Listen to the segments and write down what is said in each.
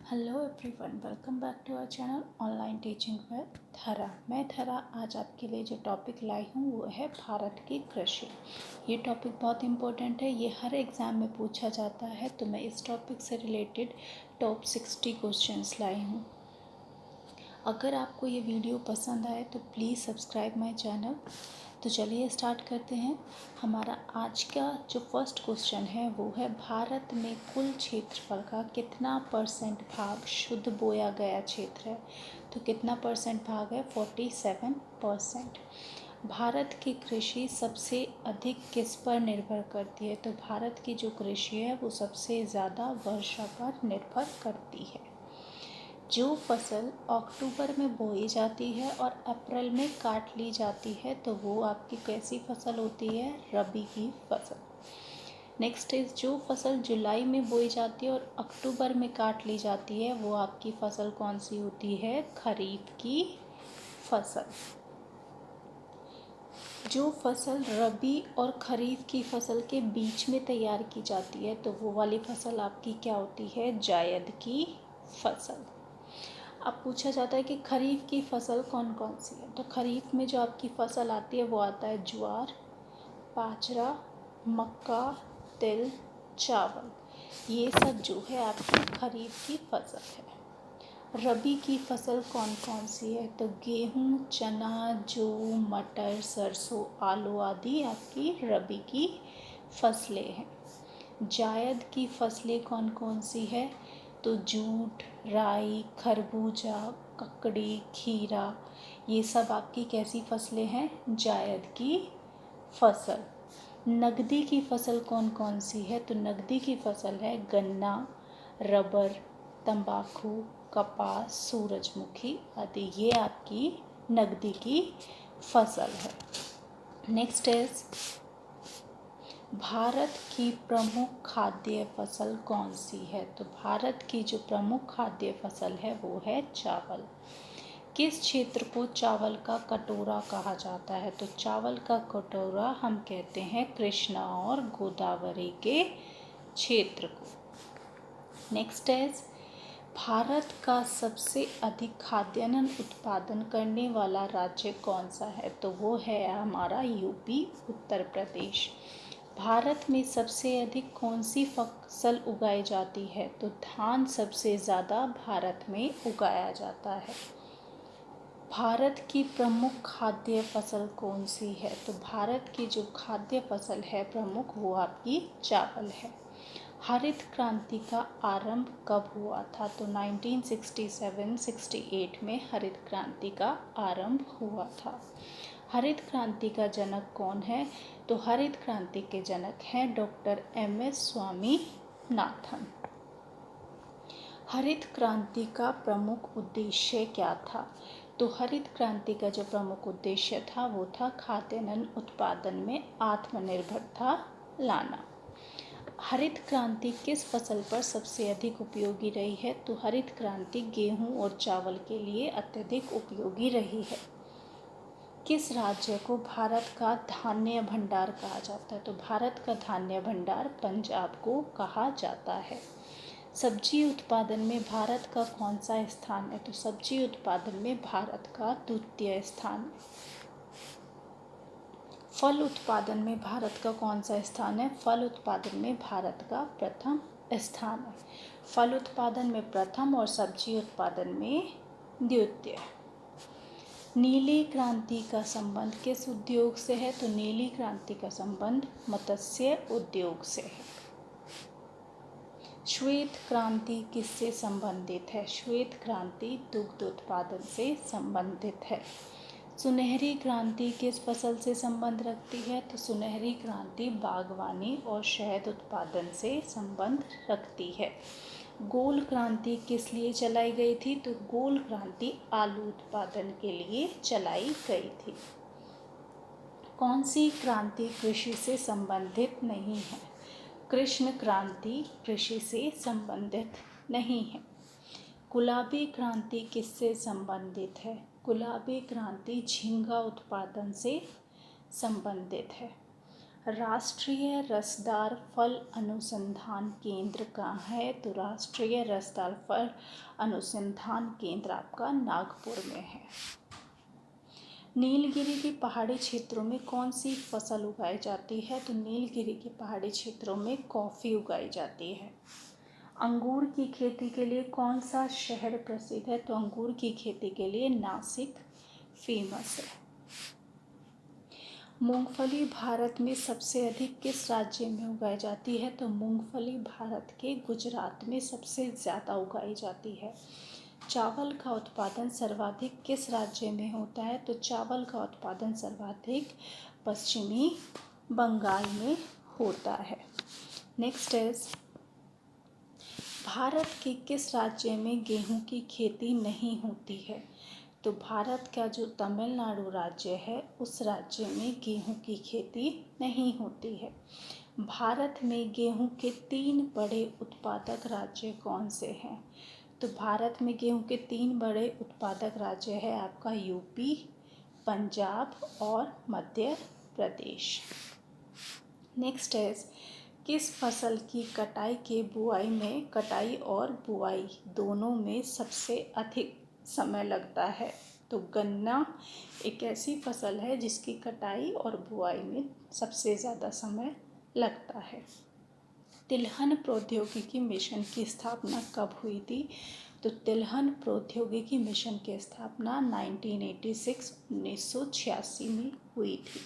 Hello everyone, welcome back to our channel online teaching with Dhara. मैं धरा आज आपके लिए जो टॉपिक लाई हूँ वो है भारत की कृषि। ये टॉपिक बहुत इम्पोर्टेंट है, ये हर एग्ज़ाम में पूछा जाता है, तो मैं इस टॉपिक से रिलेटेड टॉप 60 क्वेश्चंस लाई हूँ। अगर आपको ये वीडियो पसंद आए तो प्लीज़ सब्सक्राइब माय चैनल। तो चलिए स्टार्ट करते हैं। हमारा आज का जो फर्स्ट क्वेश्चन है वो है, भारत में कुल क्षेत्रफल का कितना परसेंट भाग शुद्ध बोया गया क्षेत्र है? तो कितना परसेंट भाग है? 47%। भारत की कृषि सबसे अधिक किस पर निर्भर करती है? तो भारत की जो कृषि है वो सबसे ज़्यादा वर्षा पर निर्भर करती है। जो फसल अक्टूबर में बोई जाती है और अप्रैल में काट ली जाती है तो वो आपकी कैसी फसल होती है? रबी की फसल। नेक्स्ट इज, जो फसल जुलाई में बोई जाती है और अक्टूबर में काट ली जाती है वो आपकी फसल कौन सी होती है? खरीफ की फसल। जो फसल रबी और खरीफ की फसल के बीच में तैयार की जाती है तो वो वाली फसल आपकी क्या होती है? जायद की फसल। अब पूछा जाता है कि खरीफ की फसल कौन कौन सी है? तो खरीफ में जो आपकी फसल आती है वो आता है ज्वार, बाजरा, मक्का, तिल, चावल। ये सब जो है आपकी खरीफ की फसल है। रबी की फसल कौन कौन सी है? तो गेहूँ, चना, जौ, मटर, सरसों, आलू आदि आपकी रबी की फसलें हैं। जायद की फसलें कौन कौन सी है? तो जूट, राई, खरबूजा, ककड़ी, खीरा, ये सब आपकी कैसी फसलें हैं? जायद की फसल। नकदी की फसल कौन कौन सी है? तो नकदी की फसल है गन्ना, रबर, तंबाकू, कपास, सूरजमुखी आदि। ये आपकी नकदी की फसल है। नेक्स्ट इज, भारत की प्रमुख खाद्य फसल कौन सी है? तो भारत की जो प्रमुख खाद्य फसल है वो है चावल। किस क्षेत्र को चावल का कटोरा कहा जाता है? तो चावल का कटोरा हम कहते हैं कृष्णा और गोदावरी के क्षेत्र को। नेक्स्ट इज, भारत का सबसे अधिक खाद्यान्न उत्पादन करने वाला राज्य कौन सा है? तो वो है हमारा यूपी, उत्तर प्रदेश। भारत में सबसे अधिक कौन सी फसल उगाई जाती है? तो धान सबसे ज़्यादा भारत में उगाया जाता है। भारत की प्रमुख खाद्य फसल कौन सी है? तो भारत की जो खाद्य फसल है प्रमुख वो आपकी चावल है। हरित क्रांति का आरंभ कब हुआ था? तो 1967-68 में हरित क्रांति का आरंभ हुआ था। हरित क्रांति का जनक कौन है? तो हरित क्रांति के जनक हैं डॉक्टर MS स्वामीनाथन। हरित क्रांति का प्रमुख उद्देश्य क्या था? तो हरित क्रांति का जो प्रमुख उद्देश्य था वो था खाद्यान्न उत्पादन में आत्मनिर्भरता लाना। हरित क्रांति किस फसल पर सबसे अधिक उपयोगी रही है? तो हरित क्रांति गेहूं और चावल के लिए अत्यधिक उपयोगी रही है। किस राज्य को भारत का धान्य भंडार कहा जाता है? तो भारत का धान्य भंडार पंजाब को कहा जाता है। सब्जी उत्पादन में भारत का कौन सा स्थान है? तो सब्जी उत्पादन में भारत का द्वितीय स्थान है। फल उत्पादन में भारत का कौन सा स्थान है? फल उत्पादन में भारत का प्रथम स्थान है। फल उत्पादन में प्रथम और सब्जी उत्पादन में द्वितीय। नीली क्रांति का संबंध किस उद्योग से है? तो नीली क्रांति का संबंध मत्स्य उद्योग से है। श्वेत क्रांति किससे संबंधित है? श्वेत क्रांति दुग्ध उत्पादन से संबंधित है। सुनहरी क्रांति किस फसल से संबंध रखती है? तो सुनहरी क्रांति बागवानी और शहद उत्पादन से संबंध रखती है। गोल क्रांति किस लिए चलाई गई थी? तो गोल क्रांति आलू उत्पादन के लिए चलाई गई थी। कौन सी क्रांति कृषि से संबंधित नहीं है? कृष्ण क्रांति कृषि से संबंधित नहीं है। गुलाबी क्रांति किससे संबंधित है? गुलाबी क्रांति झींगा उत्पादन से संबंधित है। राष्ट्रीय रसदार फल अनुसंधान केंद्र कहाँ है? तो राष्ट्रीय रसदार फल अनुसंधान केंद्र आपका नागपुर में है। नीलगिरी के पहाड़ी क्षेत्रों में कौन सी फसल उगाई जाती है? तो नीलगिरी के पहाड़ी क्षेत्रों में कॉफ़ी उगाई जाती है। अंगूर की खेती के लिए कौन सा शहर प्रसिद्ध है? तो अंगूर की खेती के लिए नासिक फेमस है। मूंगफली भारत में सबसे अधिक किस राज्य में उगाई जाती है? तो मूंगफली भारत के गुजरात में सबसे ज़्यादा उगाई जाती है। चावल का उत्पादन सर्वाधिक किस राज्य में होता है? तो चावल का उत्पादन सर्वाधिक पश्चिमी बंगाल में होता है। नेक्स्ट इज, भारत के किस राज्य में गेहूं की खेती नहीं होती है? तो भारत का जो तमिलनाडु राज्य है उस राज्य में गेहूं की खेती नहीं होती है। भारत में गेहूं के 3 बड़े उत्पादक राज्य कौन से हैं? तो भारत में गेहूं के 3 बड़े उत्पादक राज्य है आपका यूपी, पंजाब और मध्य प्रदेश। नेक्स्ट इज, किस फसल की कटाई और बुआई दोनों में सबसे अधिक समय लगता है? तो गन्ना एक ऐसी फसल है जिसकी कटाई और बुआई में सबसे ज़्यादा समय लगता है। तिलहन प्रौद्योगिकी मिशन की स्थापना कब हुई थी? तो तिलहन प्रौद्योगिकी मिशन की स्थापना 1986 में हुई थी।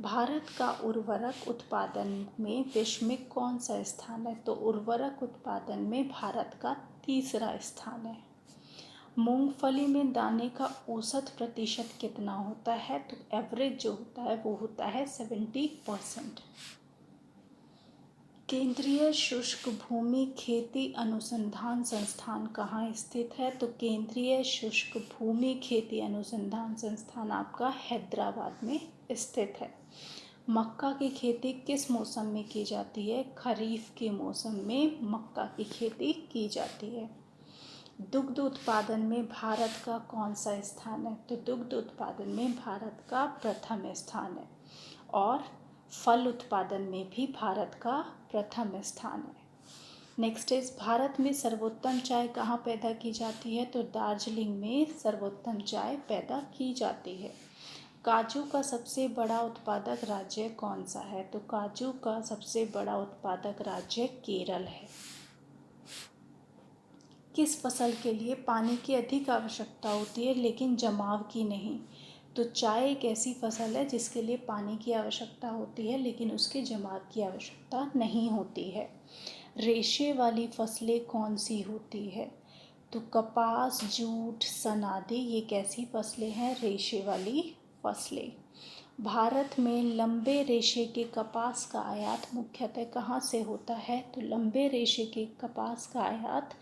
भारत का उर्वरक उत्पादन में विश्व में कौन सा स्थान है? तो उर्वरक उत्पादन में भारत का 3रा स्थान है। मूंगफली में दाने का औसत प्रतिशत कितना होता है? तो एवरेज जो होता है वो होता है 70%। केंद्रीय शुष्क भूमि खेती अनुसंधान संस्थान कहाँ स्थित है? तो केंद्रीय शुष्क भूमि खेती अनुसंधान संस्थान आपका हैदराबाद में स्थित है। मक्का की खेती किस मौसम में की जाती है? खरीफ के मौसम में मक्का की खेती की जाती है। दुग्ध उत्पादन में भारत का कौन सा स्थान है? तो दुग्ध उत्पादन में भारत का प्रथम स्थान है। और फल उत्पादन में भी भारत का प्रथम स्थान है। नेक्स्ट इज, भारत में सर्वोत्तम चाय कहाँ पैदा की जाती है? तो दार्जिलिंग में सर्वोत्तम चाय पैदा की जाती है। काजू का सबसे बड़ा उत्पादक राज्य कौन सा है? तो काजू का सबसे बड़ा उत्पादक राज्य केरल है। किस फसल के लिए पानी की अधिक आवश्यकता होती है लेकिन जमाव की नहीं? तो चाय एक ऐसी फसल है जिसके लिए पानी की आवश्यकता होती है लेकिन उसके जमाव की आवश्यकता नहीं होती है। रेशे वाली फसलें कौन सी होती है? तो कपास, जूट, सनादि ये कैसी फसलें हैं? रेशे वाली फसलें। भारत में लंबे रेशे के कपास का आयात मुख्यतः कहाँ से होता है? तो लंबे रेशे के कपास का आयात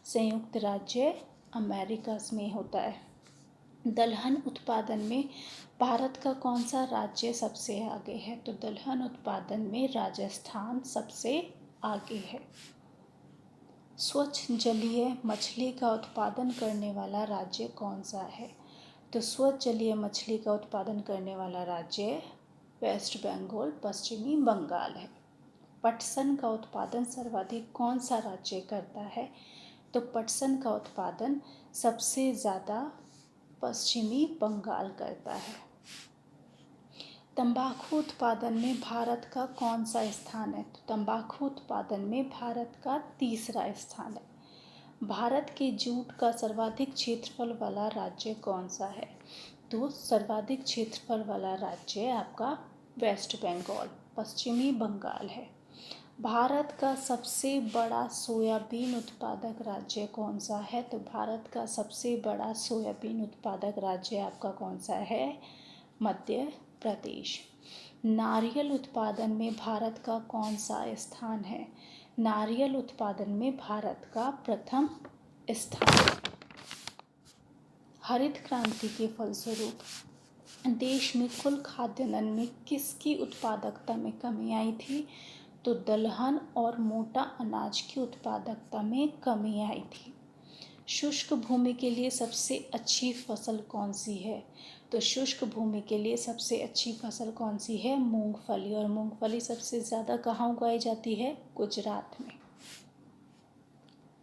संयुक्त राज्य अमेरिका में होता है। दलहन उत्पादन में भारत का कौन सा राज्य सबसे आगे है? तो दलहन उत्पादन में राजस्थान सबसे आगे है। स्वच्छ जलीय मछली का उत्पादन करने वाला राज्य कौन सा है? तो स्वच्छ जलीय मछली का उत्पादन करने वाला राज्य वेस्ट बंगाल, पश्चिमी बंगाल है। पटसन का उत्पादन सर्वाधिक कौन सा राज्य करता है? तो पटसन का उत्पादन सबसे ज़्यादा पश्चिमी बंगाल करता है। तंबाकू उत्पादन में भारत का कौन सा स्थान है? तो तंबाकू उत्पादन में भारत का 3रा स्थान है। भारत के जूट का सर्वाधिक क्षेत्रफल वाला राज्य कौन सा है? तो सर्वाधिक क्षेत्रफल वाला राज्य आपका वेस्ट बंगाल, पश्चिमी बंगाल है। भारत का सबसे बड़ा सोयाबीन उत्पादक राज्य कौन सा है? तो भारत का सबसे बड़ा सोयाबीन उत्पादक राज्य आपका कौन सा है? मध्य प्रदेश। नारियल उत्पादन में भारत का कौन सा स्थान है? नारियल उत्पादन में भारत का प्रथम स्थान। हरित क्रांति के फलस्वरूप देश में कुल खाद्यान्न में किसकी उत्पादकता में कमी आई थी? तो दलहन और मोटा अनाज की उत्पादकता में कमी आई थी। शुष्क भूमि के लिए सबसे अच्छी फसल कौन सी है? तो शुष्क भूमि के लिए सबसे अच्छी फसल कौन सी है? मूंगफली। और मूंगफली सबसे ज़्यादा कहाँ उगाई जाती है? गुजरात में।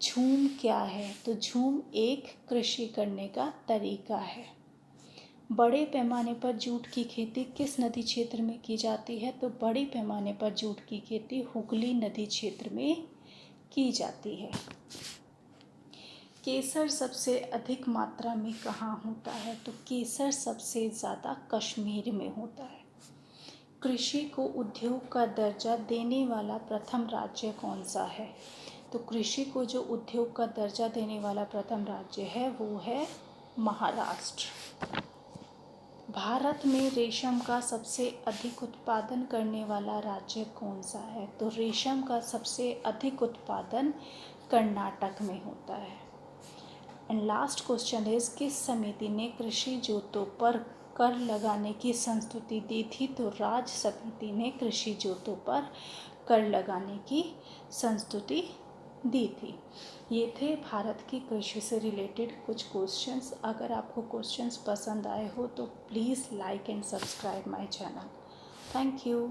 झूम क्या है? तो झूम एक कृषि करने का तरीका है। बड़े पैमाने पर जूट की खेती किस नदी क्षेत्र में की जाती है? तो बड़े पैमाने पर जूट की खेती हुगली नदी क्षेत्र में की जाती है। केसर सबसे अधिक मात्रा में कहाँ होता है? तो केसर सबसे ज़्यादा कश्मीर में होता है। कृषि को उद्योग का दर्जा देने वाला प्रथम राज्य कौन सा है? तो कृषि को जो उद्योग का दर्जा देने वाला प्रथम राज्य है वो है महाराष्ट्र। भारत में रेशम का सबसे अधिक उत्पादन करने वाला राज्य कौन सा है? तो रेशम का सबसे अधिक उत्पादन कर्नाटक में होता है। एंड लास्ट क्वेश्चन इज, किस समिति ने कृषि जोतों पर कर लगाने की संस्तुति दी थी? तो राज्य समिति ने कृषि जोतों पर कर लगाने की संस्तुति दी थी। ये थे भारत की कृषि से रिलेटेड कुछ क्वेश्चंस। अगर आपको क्वेश्चंस पसंद आए हो तो please like and subscribe my channel. Thank you.